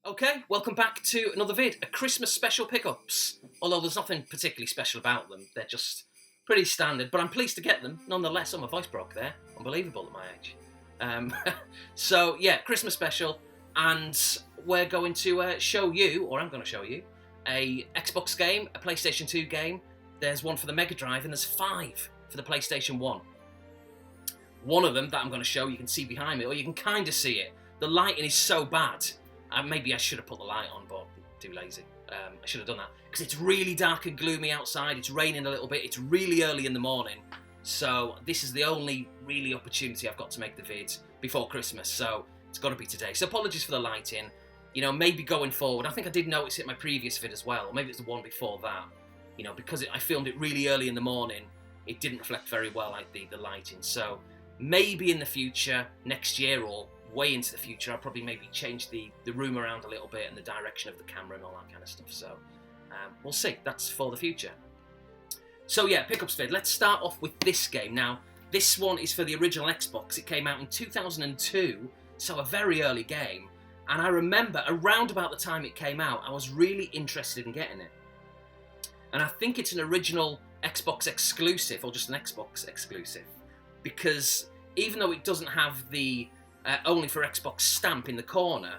Okay, welcome back to another vid, a Christmas special pickups. Although there's nothing particularly special about them, they're just pretty standard, but I'm pleased to get them. Nonetheless, my voice broke there. Unbelievable at my age. So yeah, Christmas special, and we're going to show you, or I'm going to show you, a Xbox game, a PlayStation 2 game. There's one for the Mega Drive, and there's 5 for the PlayStation 1. One of them that I'm going to show, you can see behind me, or you can kind of see it. The lighting is so bad. Maybe I should have put the light on, but I'm too lazy. I should have done that. Because it's really dark and gloomy outside, it's raining a little bit, it's really early in the morning. So this is the only really opportunity I've got to make the vid before Christmas, so it's got to be today. So apologies for the lighting. You know, maybe going forward, I think I did notice it in my previous vid as well, or maybe it's the one before that. You know, because I filmed it really early in the morning, it didn't reflect very well like the lighting. So maybe in the future, next year or way into the future, I'll probably maybe change the room around a little bit and the direction of the camera and all that kind of stuff. So we'll see. That's for the future. So yeah, pickups vid. Let's start off with this game. Now, this one is for the original Xbox. It came out in 2002, so a very early game. And I remember around about the time it came out, I was really interested in getting it. And I think it's an original Xbox exclusive, or just an Xbox exclusive, because even though it doesn't have the only for Xbox stamp in the corner,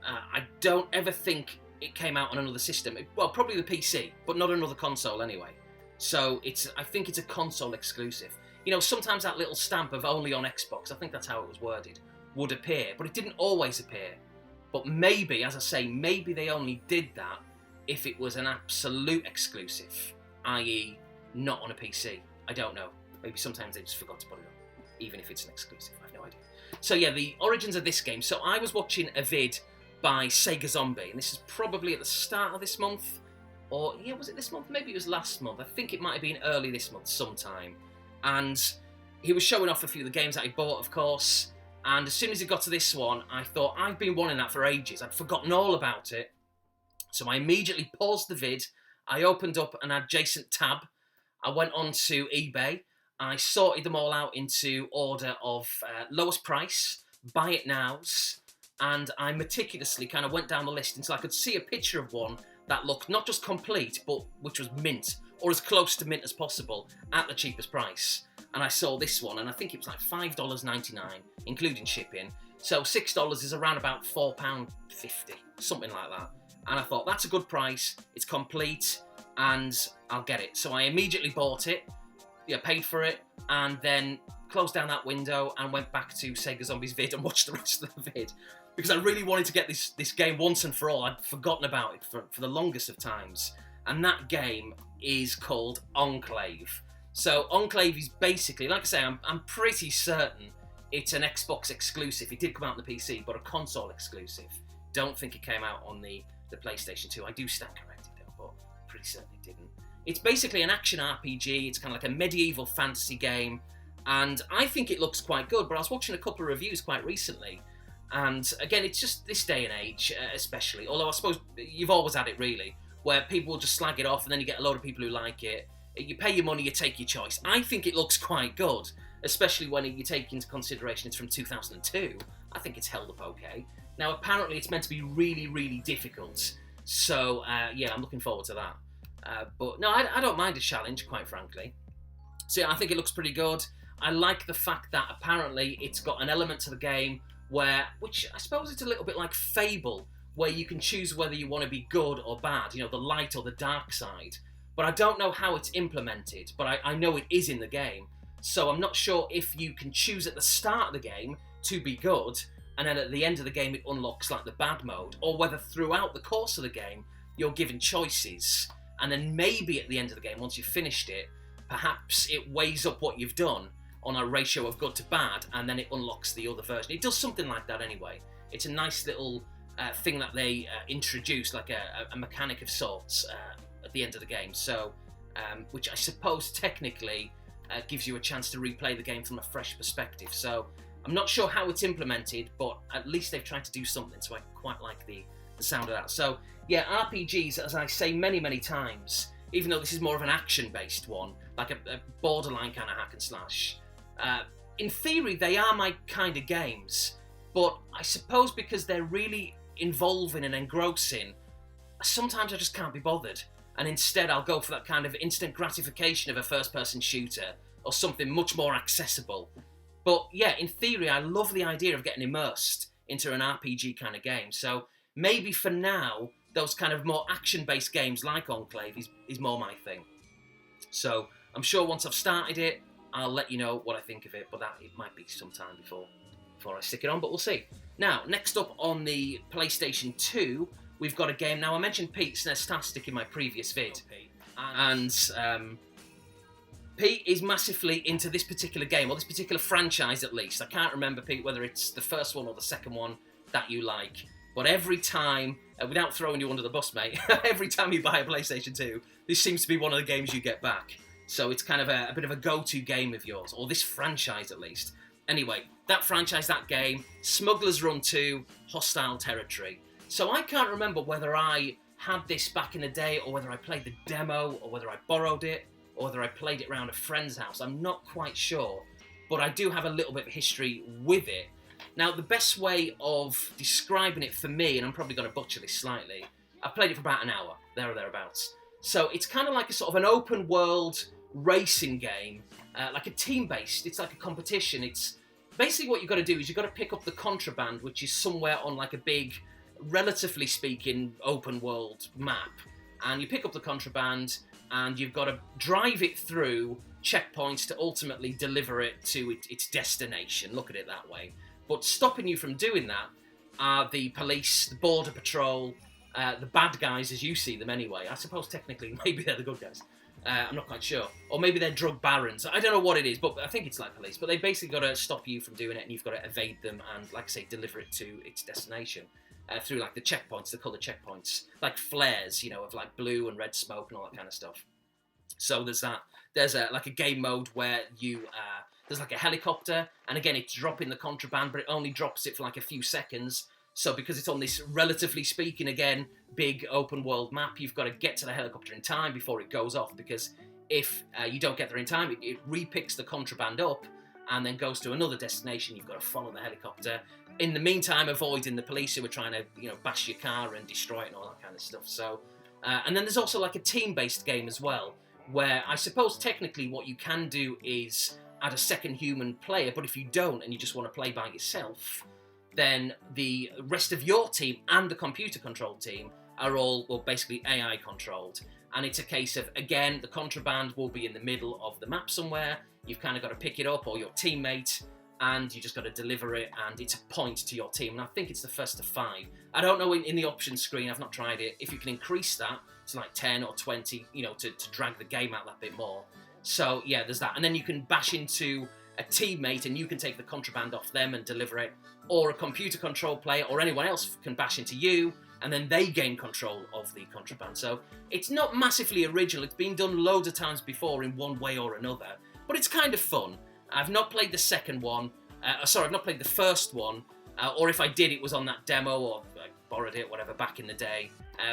I don't ever think it came out on another system. Well, probably the PC, but not another console anyway. So I think it's a console exclusive. You know, sometimes that little stamp of only on Xbox, I think that's how it was worded, would appear, but it didn't always appear. But maybe, as I say, maybe they only did that if it was an absolute exclusive, i.e. not on a PC. I don't know. Maybe sometimes they just forgot to put it on, even if it's an exclusive. I have no idea. So yeah, the origins of this game. So I was watching a vid by Sega Zombie, and this is probably at the start of this month, or yeah, was it this month? Maybe it was last month. I think it might have been early this month sometime. And he was showing off a few of the games that he bought, of course, and as soon as he got to this one, I thought, I've been wanting that for ages. I'd forgotten all about it. So I immediately paused the vid, I opened up an adjacent tab, I went on to eBay, I sorted them all out into order of lowest price, buy it nows, and I meticulously kind of went down the list until I could see a picture of one that looked not just complete, but which was mint, or as close to mint as possible, at the cheapest price. And I saw this one, and I think it was like $5.99, including shipping. So $6 is around about £4.50, something like that. And I thought, that's a good price, it's complete, and I'll get it. So I immediately bought it, yeah, paid for it, and then closed down that window and went back to Sega Zombies vid and watched the rest of the vid. Because I really wanted to get this game once and for all. I'd forgotten about it for the longest of times. And that game is called Enclave. So Enclave is basically, like I say, I'm pretty certain it's an Xbox exclusive. It did come out on the PC, but a console exclusive. Don't think it came out on the PlayStation 2. I do stand corrected though, but pretty certain it didn't. It's basically an action RPG. It's kind of like a medieval fantasy game, and I think it looks quite good. But I was watching a couple of reviews quite recently, and again, it's just this day and age, especially. Although I suppose you've always had it really, where people will just slag it off, and then you get a load of people who like it. You pay your money, you take your choice. I think it looks quite good, especially when you take into consideration it's from 2002. I think it's held up okay. Now, apparently, it's meant to be really, really difficult. So, yeah, I'm looking forward to that. But no, I don't mind a challenge, quite frankly. So, yeah, I think it looks pretty good. I like the fact that apparently it's got an element to the game which I suppose it's a little bit like Fable, where you can choose whether you want to be good or bad, you know, the light or the dark side. But I don't know how it's implemented, but I know it is in the game. So I'm not sure if you can choose at the start of the game to be good, and then at the end of the game it unlocks like the bad mode, or whether throughout the course of the game you're given choices, and then maybe at the end of the game, once you've finished it, perhaps it weighs up what you've done on a ratio of good to bad, and then it unlocks the other version. It does something like that anyway. It's a nice little thing that they introduce, like a mechanic of sorts at the end of the game. So, which I suppose technically gives you a chance to replay the game from a fresh perspective. So I'm not sure how it's implemented, but at least they've tried to do something, so I quite like the sound of that. So yeah, RPGs, as I say many, many times, even though this is more of an action-based one, like a borderline kind of hack and slash, in theory they are my kind of games, but I suppose because they're really involving and engrossing, sometimes I just can't be bothered. And instead I'll go for that kind of instant gratification of a first-person shooter, or something much more accessible. But yeah, in theory, I love the idea of getting immersed into an RPG kind of game. So maybe for now, those kind of more action-based games like Enclave is more my thing. So I'm sure once I've started it, I'll let you know what I think of it, but it might be some time before I stick it on, but we'll see. Now, next up on the PlayStation 2, we've got a game. Now, I mentioned Pete SNEStastic in my previous vid, and Pete is massively into this particular game, or this particular franchise at least. I can't remember, Pete, whether it's the first one or the second one that you like, but every time, without throwing you under the bus, mate, every time you buy a PlayStation 2, this seems to be one of the games you get back. So it's kind of a bit of a go-to game of yours, or this franchise at least. Anyway, that franchise, that game, Smuggler's Run 2, Hostile Territory. So I can't remember whether I had this back in the day, or whether I played the demo, or whether I borrowed it, or whether I played it around a friend's house. I'm not quite sure, but I do have a little bit of history with it. Now, the best way of describing it for me, and I'm probably going to butcher this slightly, I played it for about an hour, there or thereabouts. So it's kind of like a sort of an open world racing game, like a team-based. It's like a competition. It's basically what you've got to do is you've got to pick up the contraband, which is somewhere on like a big, relatively speaking, open world map. And you pick up the contraband, and you've got to drive it through checkpoints to ultimately deliver it to its destination. Look at it that way. But stopping you from doing that are the police, the border patrol, the bad guys as you see them anyway. I suppose technically maybe they're the good guys. I'm not quite sure. Or maybe they're drug barons. I don't know what it is, but I think it's like police. But they basically got to stop you from doing it, and you've got to evade them and, like I say, deliver it to its destination through like the checkpoints, the coloured checkpoints, like flares, of like blue and red smoke and all that kind of stuff. So there's that. There's like a game mode where there's like a helicopter, and again it's dropping the contraband, but it only drops it for like a few seconds. So because it's on this, relatively speaking, again, big open world map, you've got to get to the helicopter in time before it goes off, because if you don't get there in time, it re-picks the contraband up and then goes to another destination. You've got to follow the helicopter. In the meantime, avoiding the police who are trying to, bash your car and destroy it and all that kind of stuff. So, and then there's also like a team-based game as well, where I suppose technically what you can do is add a second human player, but if you don't and you just want to play by yourself, then the rest of your team and the computer controlled team are all, well, basically AI controlled. And it's a case of, again, the contraband will be in the middle of the map somewhere. You've kind of got to pick it up, or your teammate, and you just got to deliver it, and it's a point to your team. And I think it's the first to 5. I don't know in the options screen, I've not tried it, if you can increase that to like 10 or 20, to drag the game out that bit more. So yeah, there's that. And then you can bash into a teammate and you can take the contraband off them and deliver it, or a computer control player or anyone else can bash into you and then they gain control of the contraband. So it's not massively original. It's been done loads of times before in one way or another, but it's kind of fun. I've not played the second one. I've not played the first one, or if I did, it was on that demo, or I borrowed it, whatever, back in the day,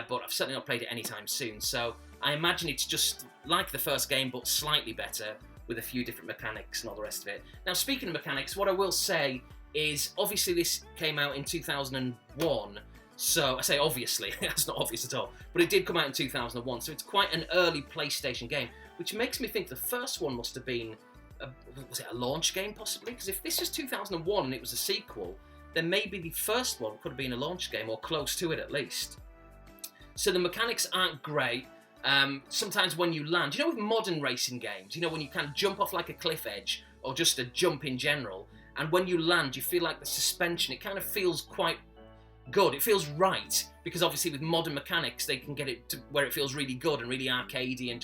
but I've certainly not played it anytime soon. So I imagine it's just like the first game, but slightly better, with a few different mechanics and all the rest of it. Now, speaking of mechanics, what I will say is, obviously this came out in 2001, so I say obviously, that's not obvious at all, but it did come out in 2001, so it's quite an early PlayStation game, which makes me think the first one must have been, was it a launch game possibly? Because if this was 2001 and it was a sequel, then maybe the first one could have been a launch game, or close to it at least. So the mechanics aren't great. Sometimes when you land, with modern racing games, when you kind of jump off like a cliff edge, or just a jump in general, and when you land you feel like the suspension, it kind of feels quite good, it feels right, because obviously with modern mechanics they can get it to where it feels really good and really arcadey, and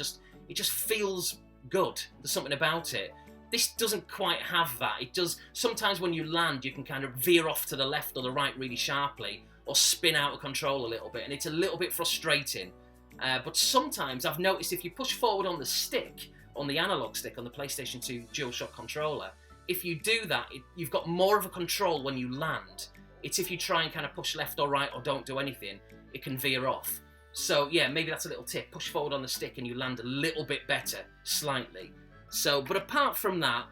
it just feels good. There's something about it. This doesn't quite have that. It does, sometimes when you land you can kind of veer off to the left or the right really sharply, or spin out of control a little bit, and it's a little bit frustrating. But sometimes I've noticed if you push forward on the stick, on the analog stick on the PlayStation 2 DualShock controller, if you do that, you've got more of a control when you land. It's if you try and kind of push left or right or don't do anything, it can veer off. So yeah, maybe that's a little tip. Push forward on the stick and you land a little bit better, slightly. So, but apart from that,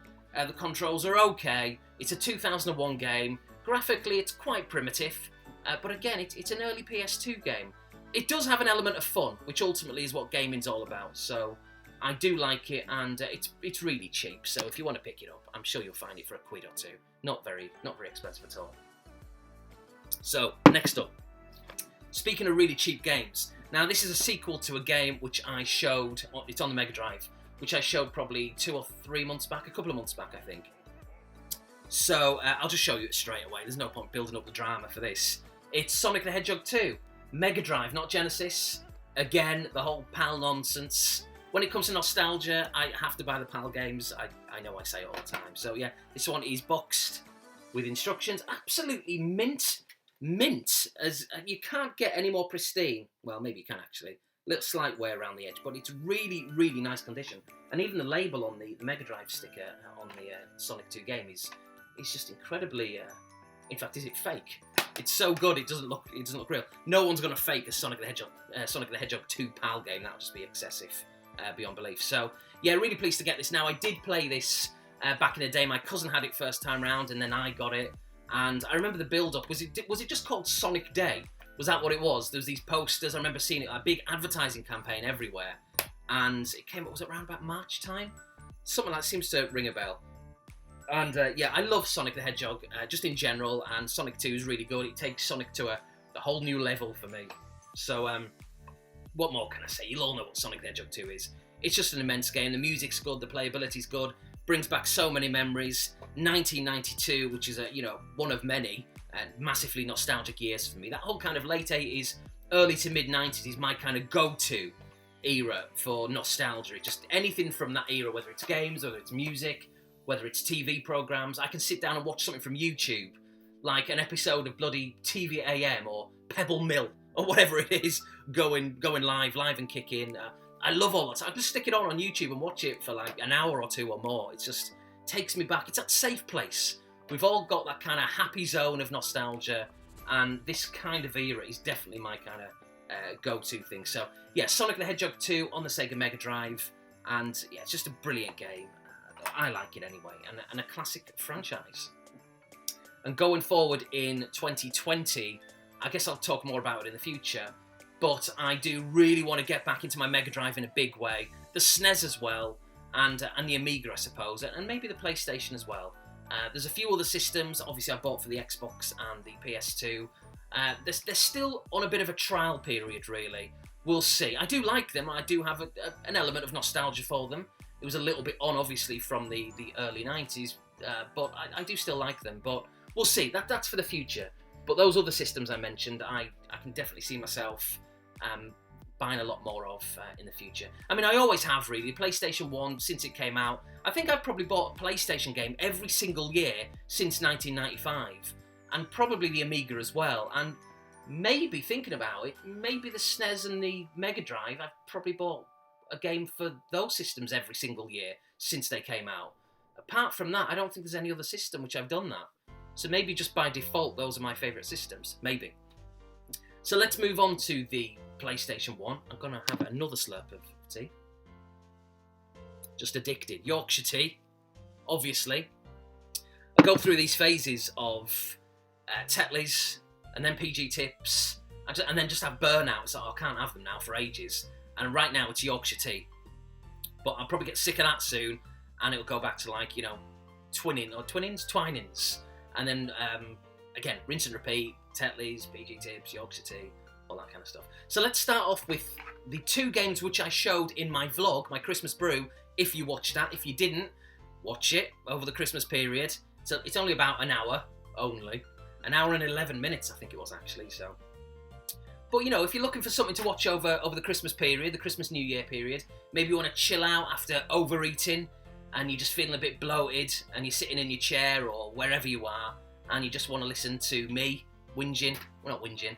the controls are okay. It's a 2001 game. Graphically, it's quite primitive. But again, it's an early PS2 game. It does have an element of fun, which ultimately is what gaming's all about. So I do like it, and it's really cheap. So if you want to pick it up, I'm sure you'll find it for £1 or £2. Not very expensive at all. So next up, speaking of really cheap games, now this is a sequel to a game which I showed. It's on the Mega Drive, which I showed probably 2 or 3 months back, a couple of months back, I think. So I'll just show you it straight away. There's no point building up the drama for this. It's Sonic the Hedgehog 2, Mega Drive, not Genesis. Again, the whole PAL nonsense. When it comes to nostalgia, I have to buy the PAL games. I know I say it all the time. So yeah, this one is boxed with instructions. Absolutely mint. As you can't get any more pristine. Well, maybe you can actually. Little slight wear around the edge, but it's really, really nice condition. And even the label on the Mega Drive sticker on the Sonic 2 game is just incredibly. In fact, is it fake? It's so good it doesn't look real. No one's gonna fake a Sonic the Hedgehog 2 PAL game. That would just be excessive beyond belief. So yeah, really pleased to get this. Now I did play this back in the day. My cousin had it first time round, and then I got it. And I remember the build-up. Was it just called Sonic Day? Was that what it was? There was these posters. I remember seeing it, a big advertising campaign everywhere. And it came, was it around about March time? Something like that seems to ring a bell. And yeah, I love Sonic the Hedgehog, just in general, and Sonic 2 is really good. It takes Sonic to a whole new level for me. So, what more can I say? You'll all know what Sonic the Hedgehog 2 is. It's just an immense game. The music's good, the playability's good, brings back so many memories. 1992, which is one of many massively nostalgic years for me. That whole kind of late 80s, early to mid 90s is my kind of go-to era for nostalgia. Just anything from that era, whether it's games, whether it's music, whether it's TV programs. I can sit down and watch something from YouTube, like an episode of bloody TV AM or Pebble Mill or whatever it is, going live and kicking. I love all that. So I just stick it on YouTube and watch it for like an hour or two or more. It just takes me back. It's that safe place. We've all got that kind of happy zone of nostalgia, and this kind of era is definitely my kind of go-to thing. So yeah, Sonic the Hedgehog 2 on the Sega Mega Drive, and yeah, it's just a brilliant game. I like it anyway, and a classic franchise. And going forward in 2020, I guess I'll talk more about it in the future, but I do really want to get back into my Mega Drive in a big way. The SNES as well, and the Amiga, I suppose, and maybe the PlayStation as well. There's a few other systems, obviously I bought for the Xbox and the PS2. They're still on a bit of a trial period, really. We'll see. I do like them. I do have an element of nostalgia for them. It was a little bit on, obviously, from the early 90s, but I do still like them. But we'll see. That's for the future. But those other systems I mentioned, I can definitely see myself buying a lot more of in the future. I mean, I always have, really. PlayStation 1, since it came out, I think I've probably bought a PlayStation game every single year since 1995. And probably the Amiga as well. And maybe, thinking about it, maybe the SNES and the Mega Drive, I've probably bought a game for those systems every single year since they came out. Apart from that, I don't think there's any other system which I've done that. So maybe just by default, those are my favourite systems. Maybe. So let's move on to the PlayStation 1. I'm going to have another slurp of tea. Just addicted. Yorkshire tea, obviously. I go through these phases of Tetleys and then PG tips, and then just have burnouts. So I can't have them now for ages. And right now it's Yorkshire tea. But I'll probably get sick of that soon, and it'll go back to like, Twinings. And then, again, rinse and repeat, Tetleys, PG tips, Yorkshire tea, all that kind of stuff. So let's start off with the two games which I showed in my vlog, my Christmas brew, if you watched that. If you didn't, watch it over the Christmas period. So it's only about an hour, only. An hour and 11 minutes, I think it was actually, so. But, if you're looking for something to watch over the Christmas period, the Christmas New Year period, maybe you want to chill out after overeating, and you're just feeling a bit bloated, and you're sitting in your chair or wherever you are, and you just want to listen to me whinging, well, not whinging,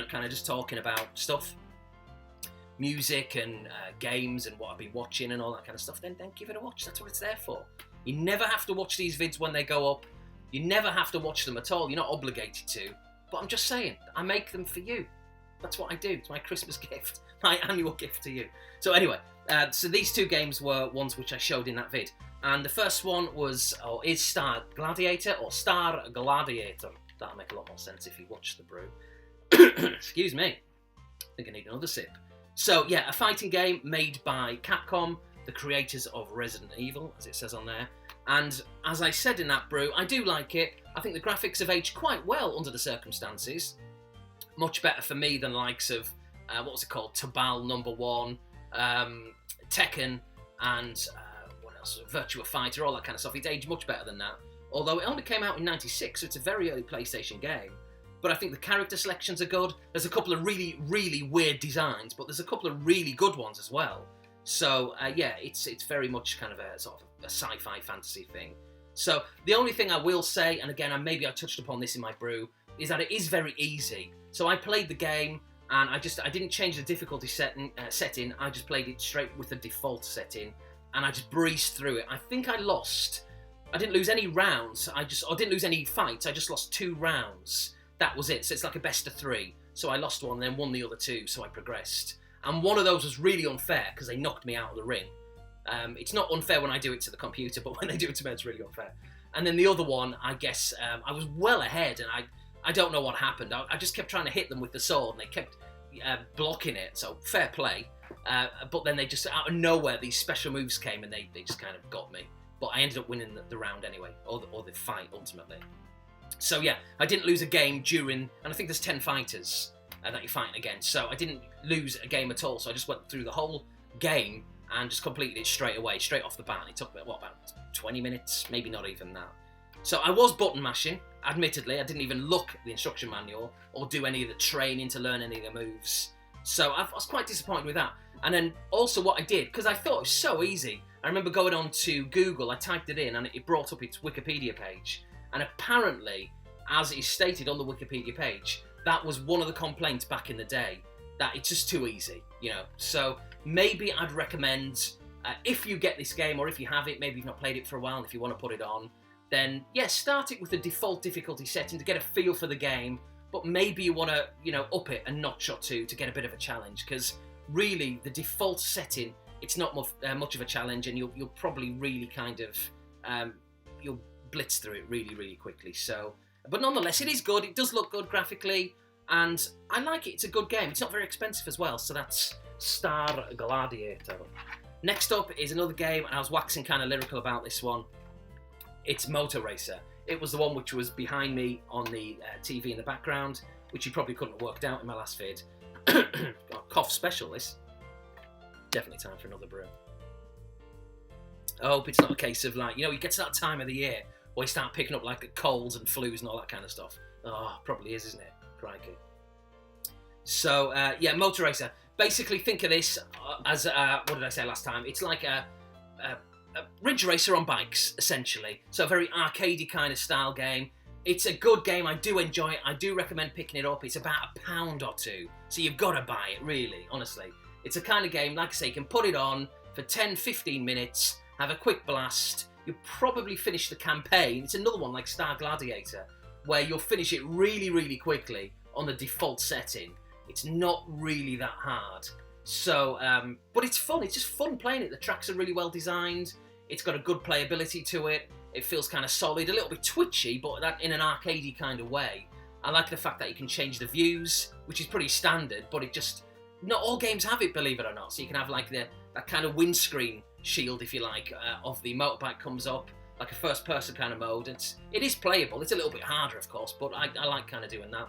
kind of just talking about stuff, music and games and what I've been watching and all that kind of stuff, then give it a watch. That's what it's there for. You never have to watch these vids when they go up. You never have to watch them at all. You're not obligated to. But I'm just saying, I make them for you. That's what I do. It's my Christmas gift, my annual gift to you. So anyway, so these two games were ones which I showed in that vid. And the first one was, is Star Gladiator or Star Gladiator. That'll make a lot more sense if you watch the brew. Excuse me. I think I need another sip. So, yeah, a fighting game made by Capcom, the creators of Resident Evil, as it says on there. And as I said in that brew, I do like it. I think the graphics have aged quite well under the circumstances. Much better for me than the likes of, what was it called, Tabal No. 1, Tekken, and what else? Virtua Fighter, all that kind of stuff. It's aged much better than that. Although it only came out in '96, so it's a very early PlayStation game. But I think the character selections are good. There's a couple of really, really weird designs, but there's a couple of really good ones as well. So, yeah, it's very much kind of a sort of a sci-fi fantasy thing. So, the only thing I will say, and again, maybe I touched upon this in my brew, is that it is very easy. So I played the game, and I didn't change the difficulty setting. I just played it straight with the default setting, and I just breezed through it. I think I lost. I didn't lose any rounds. I didn't lose any fights. I just lost 2 rounds. That was it. So it's like a best of 3. So I lost one, then won the other 2. So I progressed. And one of those was really unfair because they knocked me out of the ring. It's not unfair when I do it to the computer, but when they do it to me, it's really unfair. And then the other one, I guess, I was well ahead, and I don't know what happened. I just kept trying to hit them with the sword, and they kept blocking it. So fair play. But then they just, out of nowhere, these special moves came, and they just kind of got me. But I ended up winning the round anyway, or the fight ultimately. So yeah, I didn't lose a game during, and I think there's 10 fighters that you're fighting against. So I didn't lose a game at all. So I just went through the whole game and just completed it straight away, straight off the bat. It took me, about 20 minutes, maybe not even that. So I was button mashing, admittedly. I didn't even look at the instruction manual or do any of the training to learn any of the moves. So I was quite disappointed with that. And then also what I did, because I thought it was so easy, I remember going on to Google, I typed it in and it brought up its Wikipedia page. And apparently, as is stated on the Wikipedia page, that was one of the complaints back in the day, that it's just too easy, you know. So maybe I'd recommend, if you get this game, or if you have it, maybe you've not played it for a while, and if you want to put it on, then yeah, start it with the default difficulty setting to get a feel for the game, but maybe you want to, you know, up it a notch or two to get a bit of a challenge, because really, the default setting, it's not much of a challenge, and you'll probably really kind of, you'll blitz through it really, really quickly. So, but nonetheless, it is good. It does look good graphically, and I like it. It's a good game. It's not very expensive as well, so that's Star Gladiator. Next up is another game, and I was waxing kind of lyrical about this one. It's Motor Racer. It was the one which was behind me on the TV in the background, which you probably couldn't have worked out in my last vid. Cough special, this. Definitely time for another brew. I hope it's not a case of, like, you know, you get to that time of the year where you start picking up like the colds and flus and all that kind of stuff. Oh, probably is, isn't it? Crikey. So, yeah, Motor Racer. Basically, think of this as, what did I say last time? It's like a Ridge Racer on bikes, essentially. So a very arcadey kind of style game. It's a good game. I do enjoy it. I do recommend picking it up. It's about £1 or 2. So you've got to buy it, really, honestly. It's a kind of game, like I say, you can put it on for 10, 15 minutes, have a quick blast. You'll probably finish the campaign. It's another one like Star Gladiator, where you'll finish it really, really quickly on the default setting. It's not really that hard. So, but it's fun. It's just fun playing it. The tracks are really well designed. It's got a good playability to it. It feels kind of solid, a little bit twitchy, but that in an arcadey kind of way. I like the fact that you can change the views, which is pretty standard, but it just... Not all games have it, believe it or not. So you can have like that kind of windscreen shield, if you like, of the motorbike comes up, like a first-person kind of mode. It is playable. It's a little bit harder, of course, but I like kind of doing that.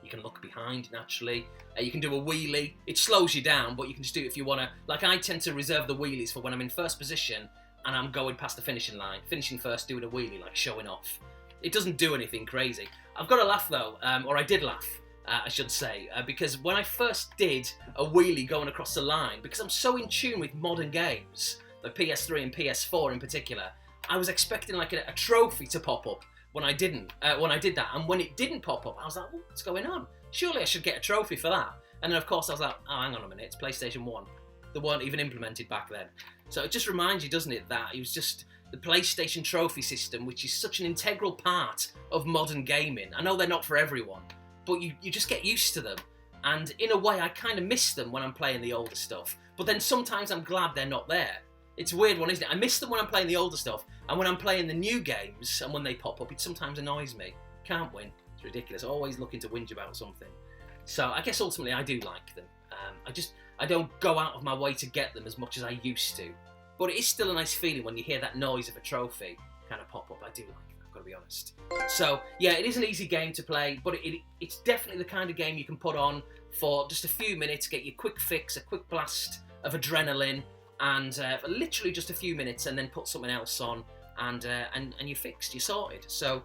You can look behind, naturally. You can do a wheelie. It slows you down, but you can just do it if you want to. Like, I tend to reserve the wheelies for when I'm in first position and I'm going past the finishing line. Finishing first, doing a wheelie, like showing off. It doesn't do anything crazy. I've got to laugh, though, or I did laugh. I should say, because when I first did a wheelie going across the line, because I'm so in tune with modern games, the PS3 and PS4 in particular, I was expecting like a trophy to pop up when I did that, and when it didn't pop up, I was like, oh, what's going on? Surely I should get a trophy for that. And then of course I was like, oh, hang on a minute, it's PlayStation 1. They weren't even implemented back then. So it just reminds you, doesn't it, that it was just the PlayStation trophy system, which is such an integral part of modern gaming. I know they're not for everyone, but you just get used to them. And in a way, I kind of miss them when I'm playing the older stuff. But then sometimes I'm glad they're not there. It's a weird one, isn't it? I miss them when I'm playing the older stuff. And when I'm playing the new games, and when they pop up, it sometimes annoys me. Can't win. It's ridiculous. Always looking to whinge about something. So I guess ultimately I do like them. I don't go out of my way to get them as much as I used to. But it is still a nice feeling when you hear that noise of a trophy kind of pop up. I do like it, I've got to be honest. So yeah, it is an easy game to play, but it's definitely the kind of game you can put on for just a few minutes, get your quick fix, a quick blast of adrenaline, and literally just a few minutes, and then put something else on, and you're fixed, you're sorted. So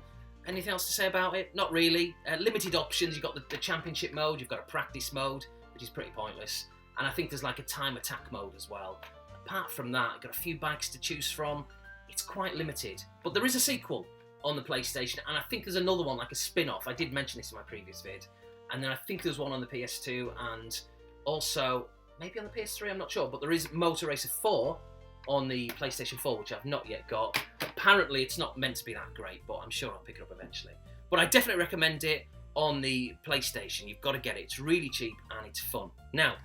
anything else to say about it? Not really. Limited options. You've got the championship mode, you've got a practice mode, which is pretty pointless, and I think there's like a time attack mode as well. Apart from that, you've got a few bikes to choose from. It's quite limited, but there is a sequel on the PlayStation, and I think there's another one, like a spin-off. I did mention this in my previous vid, and then I think there's one on the PS2, and also maybe on the PS3, I'm not sure, but there is Motor Racer 4 on the PlayStation 4, which I've not yet got. Apparently it's not meant to be that great, but I'm sure I'll pick it up eventually. But I definitely recommend it on the PlayStation. You've got to get it. It's really cheap and it's fun. Now,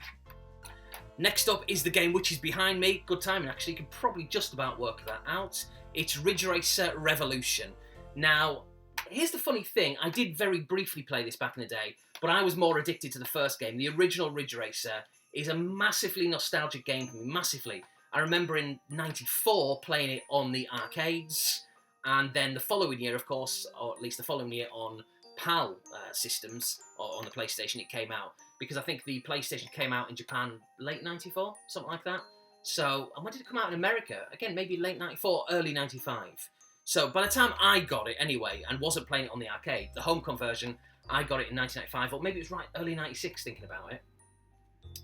next up is the game which is behind me. Good timing, actually. You can probably just about work that out. It's Ridge Racer Revolution. Now, here's the funny thing. I did very briefly play this back in the day, but I was more addicted to the first game. The original Ridge Racer is a massively nostalgic game for me, massively. I remember in '94 playing it on the arcades, and then the following year, of course, or at least the following year on PAL systems, or on the PlayStation, it came out. Because I think the PlayStation came out in Japan late '94, something like that. So, and when did it come out in America? Again, maybe late '94, early '95. So by the time I got it anyway, and wasn't playing it on the arcade, the home conversion, I got it in 1995, or maybe it was right early '96 thinking about it.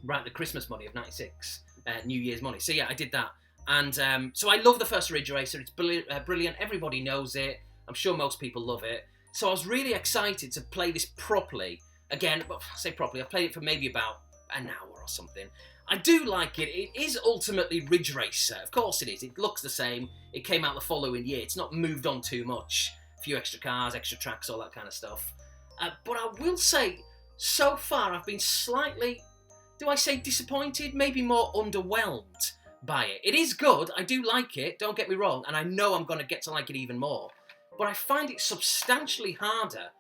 Right, the Christmas money of '96, New Year's money. So yeah, I did that. And so I love the first Ridge Racer. It's brilliant. Everybody knows it. I'm sure most people love it. So I was really excited to play this properly. Again, well, I say properly, I played it for maybe about an hour or something. I do like it. It is ultimately Ridge Racer. Of course it is. It looks the same. It came out the following year. It's not moved on too much. A few extra cars, extra tracks, all that kind of stuff. But I will say, so far I've been slightly, do I say disappointed? Maybe more underwhelmed by it. It is good. I do like it. Don't get me wrong. And I know I'm going to get to like it even more. But I find it substantially harder.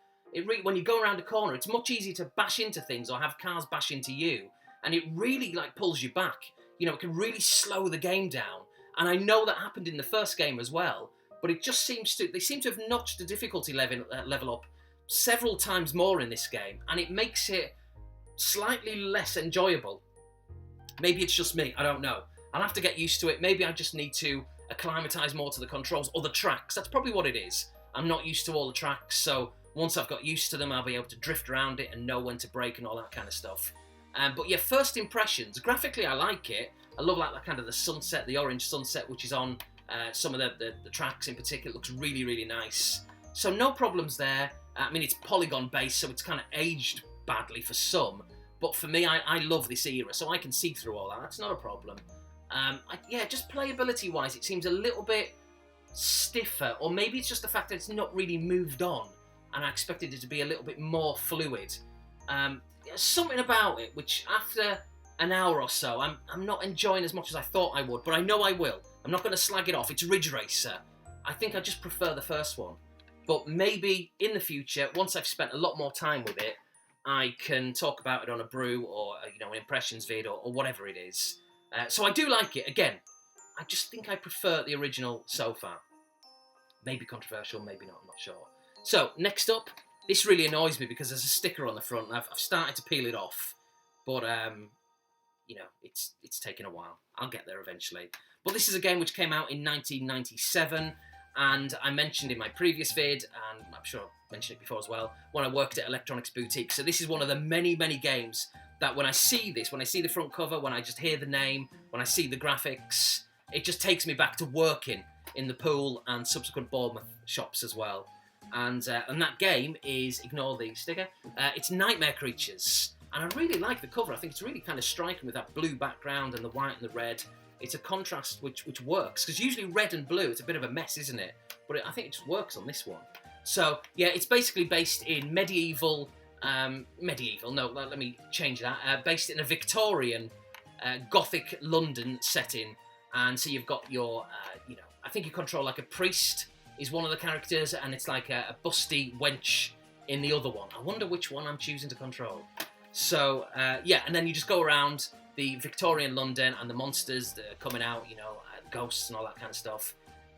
When you go around a corner, it's much easier to bash into things or have cars bash into you. And it really like pulls you back. You know, it can really slow the game down. And I know that happened in the first game as well. But it just seems to, they seem to have notched the difficulty level up several times more in this game. And it makes it slightly less enjoyable. Maybe it's just me, I don't know. I'll have to get used to it. Maybe I just need to acclimatise more to the controls or the tracks. That's probably what it is. I'm not used to all the tracks, so once I've got used to them, I'll be able to drift around it and know when to brake and all that kind of stuff. But yeah, first impressions. Graphically, I like it. I love like kind of the sunset, the orange sunset, which is on some of the tracks in particular. It looks really, really nice. So no problems there. I mean, it's polygon based, so it's kind of aged badly for some. But for me, I love this era, so I can see through all that. That's not a problem. Yeah, just playability-wise, it seems a little bit stiffer, or maybe it's just the fact that it's not really moved on, and I expected it to be a little bit more fluid. Something about it, which after an hour or so, I'm not enjoying as much as I thought I would, but I know I will. I'm not going to slag it off. It's Ridge Racer. I think I just prefer the first one. But maybe in the future, once I've spent a lot more time with it, I can talk about it on a brew or an impressions vid or whatever it is. So I do like it. Again, I just think I prefer the original so far. Maybe controversial, maybe not, I'm not sure. So, next up, this really annoys me because there's a sticker on the front and I've started to peel it off. But, it's taken a while. I'll get there eventually. But this is a game which came out in 1997, and I mentioned in my previous vid, and I'm sure I mentioned it before as well, when I worked at Electronics Boutique. So this is one of the many, many games that when I see this, when I see the front cover, when I just hear the name, when I see the graphics, it just takes me back to working in the Pool and subsequent Bournemouth shops as well. And that game is, ignore the sticker, it's Nightmare Creatures. And I really like the cover. I think it's really kind of striking with that blue background and the white and the red. It's a contrast which works, because usually red and blue, it's a bit of a mess, isn't it? But I think it just works on this one. So, yeah, it's basically based in medieval, let me change that. Based in a Victorian, Gothic London setting. And so you've got your, I think you control like a priest is one of the characters, and it's like a busty wench in the other one. I wonder which one I'm choosing to control. So, yeah, and then you just go around the Victorian London and the monsters that are coming out, ghosts and all that kind of stuff.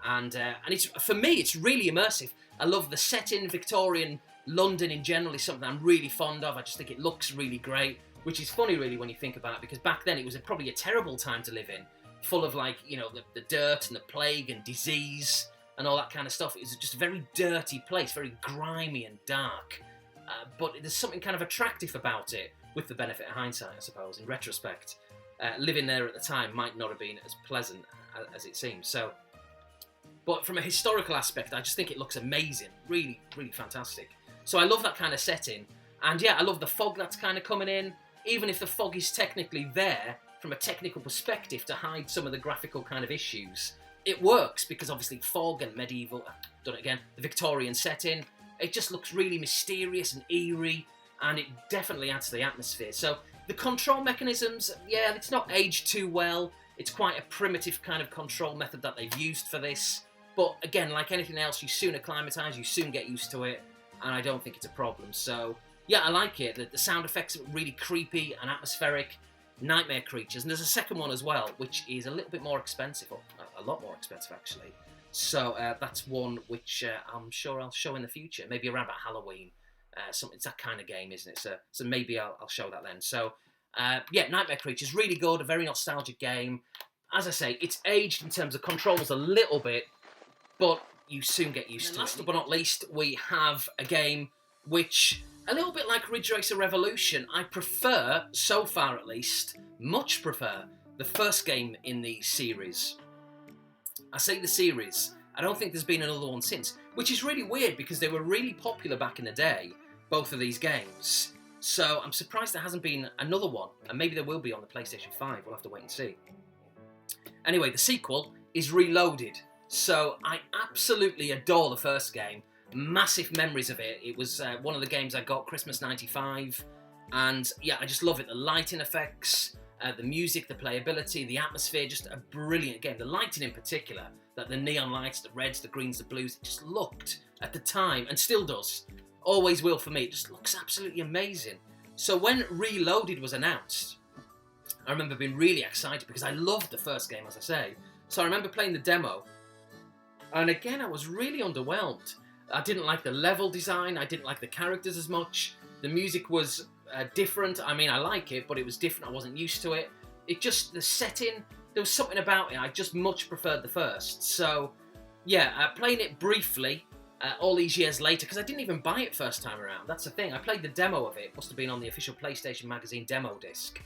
And it's, for me, it's really immersive. I love the setting. Victorian London in general is something I'm really fond of. I just think it looks really great, which is funny, really, when you think about it, because back then it was probably a terrible time to live in, full of, the dirt and the plague and disease and all that kind of stuff. It was just a very dirty place, very grimy and dark. But there's something kind of attractive about it, with the benefit of hindsight, I suppose, in retrospect. Living there at the time might not have been as pleasant as it seems. So, but from a historical aspect, I just think it looks amazing. Really, really fantastic. So I love that kind of setting. And yeah, I love the fog that's kind of coming in. Even if the fog is technically there, from a technical perspective, to hide some of the graphical kind of issues, it works because obviously fog and medieval, done it again, the Victorian setting, it just looks really mysterious and eerie, and it definitely adds to the atmosphere. So the control mechanisms, yeah, it's not aged too well. It's quite a primitive kind of control method that they've used for this. But again, like anything else, you soon acclimatise, you soon get used to it, and I don't think it's a problem. So yeah, I like it. The sound effects are really creepy and atmospheric, nightmare creatures. And there's a second one as well, which is a little bit more expensive, or a lot more expensive actually. So that's one which I'm sure I'll show in the future, maybe around about Halloween. It's that kind of game, isn't it? So maybe I'll show that then. So yeah, Nightmare Creatures, really good, a very nostalgic game. As I say, it's aged in terms of controls a little bit, but you soon get used to it. Last but not least, we have a game which, a little bit like Ridge Racer Revolution, I prefer, so far at least, much prefer, the first game in the series. I say the series, I don't think there's been another one since, which is really weird because they were really popular back in the day, both of these games. So I'm surprised there hasn't been another one, and maybe there will be on the PlayStation 5, we'll have to wait and see. Anyway, the sequel is Reloaded, so I absolutely adore the first game, massive memories of it. It was one of the games I got Christmas '95, and yeah, I just love it. The lighting effects, the music, the playability, the atmosphere, just a brilliant game. The lighting in particular, that the neon lights, the reds, the greens, the blues, it just looked at the time, and still does, always will for me, it just looks absolutely amazing. So when Reloaded was announced, I remember being really excited because I loved the first game, as I say. So I remember playing the demo, and again, I was really underwhelmed. I didn't like the level design, I didn't like the characters as much, the music was different. I mean, I like it, but it was different, I wasn't used to it. It just, the setting, there was something about it, I just much preferred the first. So, yeah, playing it briefly, all these years later, because I didn't even buy it first time around, that's the thing. I played the demo of it, must have been on the official PlayStation Magazine demo disc,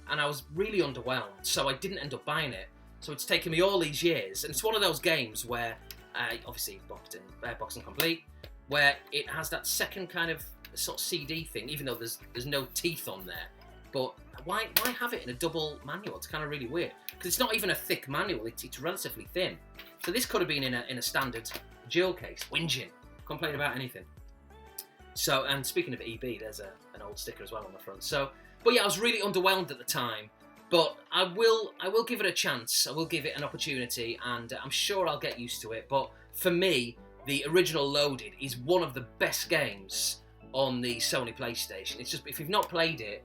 and I was really underwhelmed, so I didn't end up buying it. So it's taken me all these years, and it's one of those games where, obviously box and complete, where it has that second kind of sort of CD thing, even though there's no teeth on there. But why have it in a double manual? It's kind of really weird, because it's not even a thick manual, it's relatively thin. So this could have been in a standard dual case. Whinging, complain about anything. So, and speaking of EB, there's an old sticker as well on the front. So, but yeah, I was really underwhelmed at the time. But I will give it a chance. I will give it an opportunity, and I'm sure I'll get used to it. But for me, the original Loaded is one of the best games on the Sony PlayStation. It's just, if you've not played it,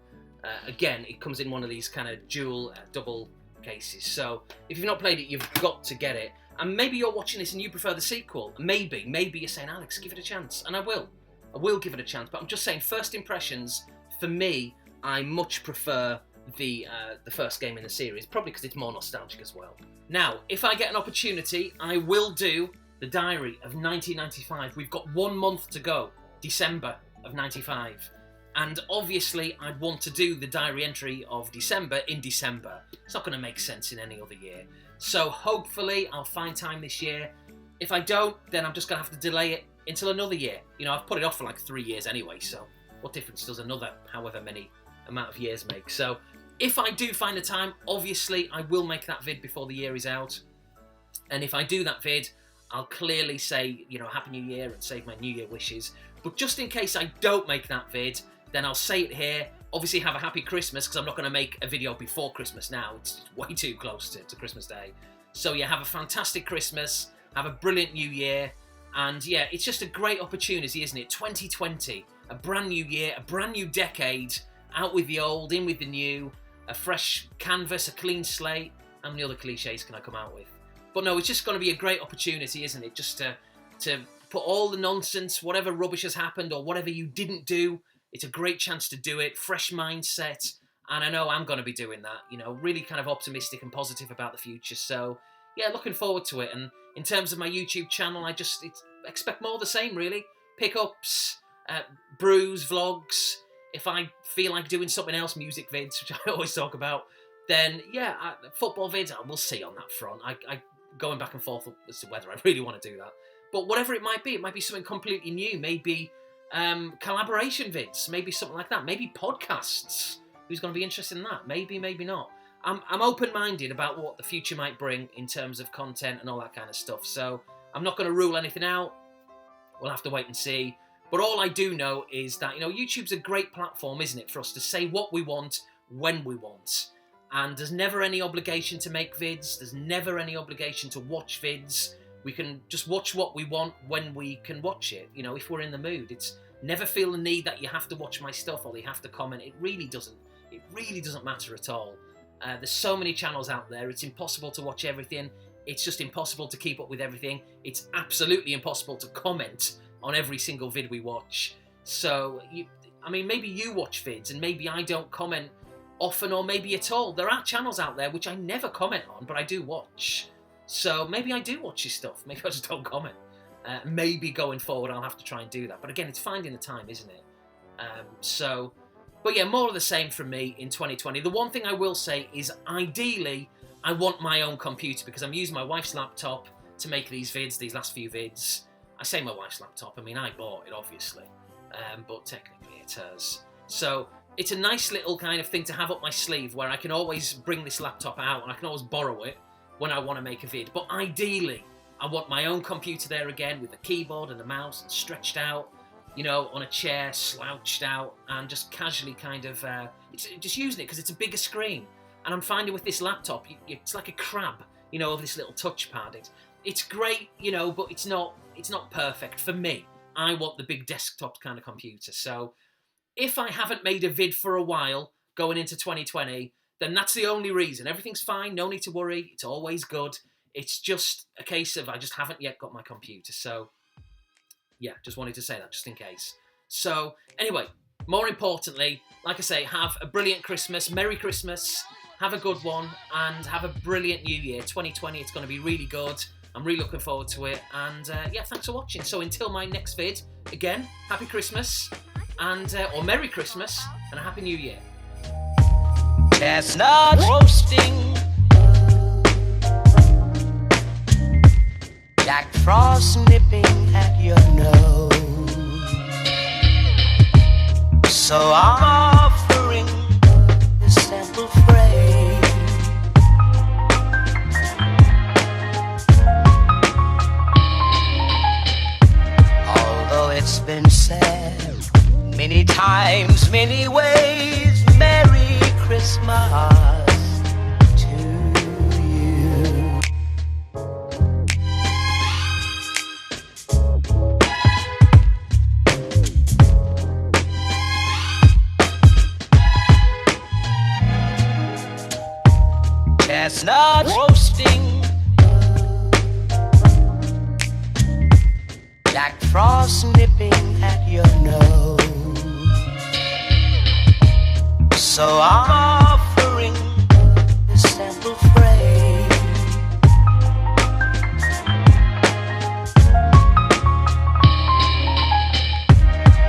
again, it comes in one of these kind of dual, double cases. So if you've not played it, you've got to get it. And maybe you're watching this and you prefer the sequel. Maybe you're saying, Alex, give it a chance. And I will give it a chance. But I'm just saying, first impressions, for me, I much prefer the first game in the series, probably because it's more nostalgic as well. Now, if I get an opportunity, I will do the diary of 1995. We've got 1 month to go, December of 95. And obviously, I'd want to do the diary entry of December in December. It's not going to make sense in any other year. So hopefully, I'll find time this year. If I don't, then I'm just going to have to delay it until another year. You know, I've put it off for like 3 years anyway, so what difference does another however many amount of years make? So if I do find the time, obviously I will make that vid before the year is out. And if I do that vid, I'll clearly say, you know, Happy New Year and save my New Year wishes. But just in case I don't make that vid, then I'll say it here. Obviously have a happy Christmas, because I'm not going to make a video before Christmas now. It's way too close to Christmas Day. So yeah, have a fantastic Christmas, have a brilliant New Year. And yeah, it's just a great opportunity, isn't it? 2020. a brand new year, a brand new decade, out with the old, in with the new, a fresh canvas, a clean slate. How many other cliches can I come out with? But no, it's just going to be a great opportunity, isn't it? Just to put all the nonsense, whatever rubbish has happened or whatever you didn't do, it's a great chance to do it. Fresh mindset. And I know I'm going to be doing that, you know, really kind of optimistic and positive about the future. So, yeah, looking forward to it. And in terms of my YouTube channel, I just expect more of the same, really. Pickups, brews, vlogs. If I feel like doing something else, music vids, which I always talk about, then, yeah, football vids, we'll see on that front. I going back and forth as to whether I really want to do that. But whatever it might be something completely new. Maybe collaboration vids, maybe something like that. Maybe podcasts. Who's going to be interested in that? Maybe, maybe not. I'm open-minded about what the future might bring in terms of content and all that kind of stuff. So I'm not going to rule anything out. We'll have to wait and see. But all I do know is that, you know, YouTube's a great platform, isn't it, for us to say what we want, when we want. And there's never any obligation to make vids. There's never any obligation to watch vids. We can just watch what we want when we can watch it, you know, if we're in the mood. It's never feel the need that you have to watch my stuff or you have to comment. It really doesn't matter at all. There's so many channels out there. It's impossible to watch everything. It's just impossible to keep up with everything. It's absolutely impossible to comment on every single vid we watch. So, maybe you watch vids and maybe I don't comment often or maybe at all. There are channels out there which I never comment on, but I do watch. So maybe I do watch your stuff. Maybe I just don't comment. Maybe going forward I'll have to try and do that. But again, it's finding the time, isn't it? But yeah, more of the same from me in 2020. The one thing I will say is ideally I want my own computer because I'm using my wife's laptop to make these vids, these last few vids. I say my wife's laptop, I mean I bought it obviously, but technically it's hers. So it's a nice little kind of thing to have up my sleeve where I can always bring this laptop out and I can always borrow it when I want to make a vid. But ideally, I want my own computer there again with a keyboard and a mouse and stretched out, you know, on a chair, slouched out, and just casually kind of just using it because it's a bigger screen. And I'm finding with this laptop, it's like a crab, you know, of this little touchpad. It's great, you know, but it's not perfect for me. I want the big desktop kind of computer. So if I haven't made a vid for a while going into 2020, then that's the only reason. Everything's fine, no need to worry, it's always good. It's just a case of I just haven't yet got my computer. So yeah, just wanted to say that just in case. So anyway, more importantly, like I say, have a brilliant Christmas, Merry Christmas, have a good one, and have a brilliant New Year. 2020, it's going to be really good. I'm really looking forward to it. And yeah, thanks for watching. So until my next vid, again, Happy Christmas, and or Merry Christmas, and a Happy New Year. Chestnut roasting, Jack Frost nipping at your nose. So I'm offering this simple phrase. Although it's been said many times, many ways, Merry Christmas to you. Chestnut roasting, Jack Frost nipping at your nose. So I'm offering this simple phrase.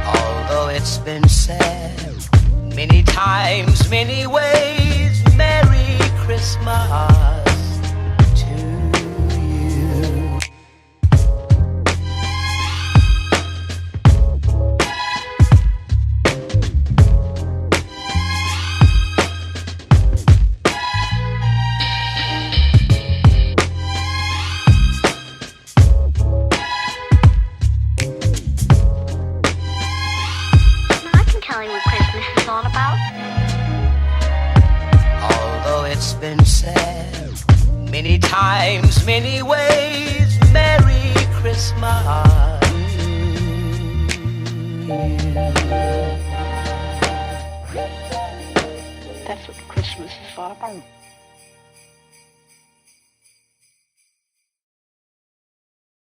Although it's been said many times, many ways, Merry Christmas to you. I can tell you what Christmas is all about. Although it's been said many times, many ways, Merry Christmas. That's what Christmas is all about.